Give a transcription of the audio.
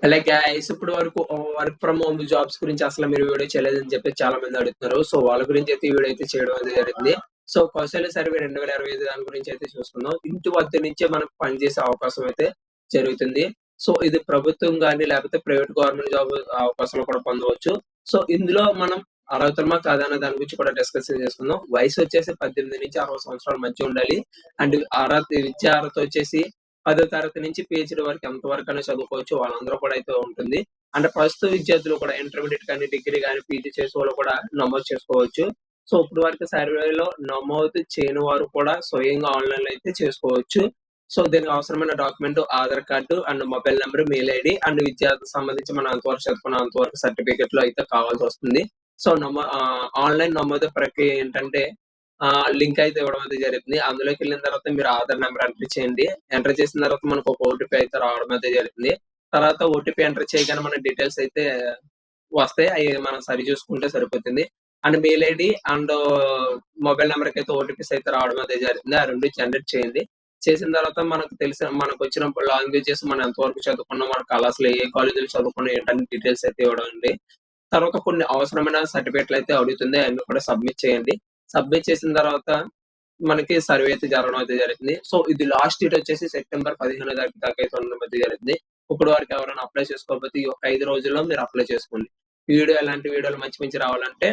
Hello guys ఇప్పుడు వరకు work from home jobs గురించి అసలు మీరు వీడియో చేయలేదని చెప్పి చాలా మంది అడుగుతున్నారు. సో వాళ్ళ గురించి అయితే ఈ వీడియో అయితే చేయడం అనేది జరిగింది. సో కౌశల్య సర్వే 2025 దాని గురించి అయితే చూసుకుందాం. ఇంటి వద్ద నుంచే మనకు పనిచేసే అవకాశం అయితే జరుగుతుంది. సో ఇది ప్రభుత్వం గాని లేకపోతే ప్రైవేట్ గవర్నమెంట్ జాబ్ అవకాశాలు కూడా పొందవచ్చు. సో ఇందులో మనం అర్హతమా కాదా అనే దాని గురించి కూడా డిస్కషన్ చేసుకుందాం. వయసు వచ్చేసి 18 నుంచి 60 సంవత్సరాల మధ్య ఉండాలి. అండ్ విద్యా అర్హత వచ్చేసి 10వ తరగతి నుంచి పీహెచ్‌డీ వరకు ఎంత వరకైనా చదువుకోవచ్చు. వాళ్ళందరూ కూడా అయితే ఉంటుంది. అంటే ప్రస్తుత విద్యార్థులు కూడా ఇంటర్మీడియేట్ కానీ, డిగ్రీ గాని, పీజీ చేసేవాళ్ళు కూడా నమోదు చేసుకోవచ్చు. సో ఇప్పుడు వరకు సర్వేలో నమోదు చేయని వారు కూడా స్వయంగా ఆన్‌లైన్‌లో అయితే చేసుకోవచ్చు. సో దీనికి అవసరమైన document Aadhaar card and mobile number, mail ID and విద్యార్థికి సంబంధించి మనం ఎంతవరకు చదువుకున్నాం అంతవరకు సర్టిఫికేట్‌లు అయితే కావాల్సొస్తుంది. సో ఆన్‌లైన్ నమోదు ప్రక్రియ ఏంటంటే లింక్ అయితే ఇవ్వడం అయితే జరుగుతుంది. అందులోకెళ్ళిన తర్వాత మీరు ఆధార్ నంబర్ ఎంటర్ చేయండి. ఎంటర్ చేసిన తర్వాత మనకు ఒక ఓటీపీ అయితే రావడం అయితే జరుగుతుంది. తర్వాత ఓటీపీ ఎంటర్ చేయగానే మన డీటెయిల్స్ అయితే వస్తాయి. అయి మనం సరి చూసుకుంటే సరిపోతుంది. And mail ID and mobile నంబర్‌కైతే ఓటీపీస్ అయితే రావడం అయితే జరుగుతుంది. ఆ 2 జనరేట్ చేయండి. చేసిన తర్వాత మనకొచ్చిన లాంగ్వేజెస్ మనం ఎంతవరకు చదువుకున్నాం, మన కళాశాల ఏ కాలేజీలో చదువుకున్నాం ఏంటని డీటెయిల్స్ అయితే ఇవ్వడం అండి. తర్వాత కొన్ని అవసరమైన సర్టిఫికేట్‌లయితే అడుగుతుంది. అయన్నీ కూడా సబ్మిట్ చేయండి. సబ్మిట్ చేసిన తర్వాత మనకి సర్వే అయితే జరగడం అయితే జరుగుతుంది. సో ఇది లాస్ట్ డేట్ వచ్చేసి సెప్టెంబర్ 15 తారీఖు దాకా అయితే ఉండడం అయితే జరుగుతుంది. ఇప్పటి వరకు ఎవరైనా అప్లై చేసుకోకపోతే ఈ ఒక 5 రోజుల్లో మీరు అప్లై చేసుకోండి. ఈ వీడియో ఇలాంటి వీడియోలు మంచి మంచి రావాలంటే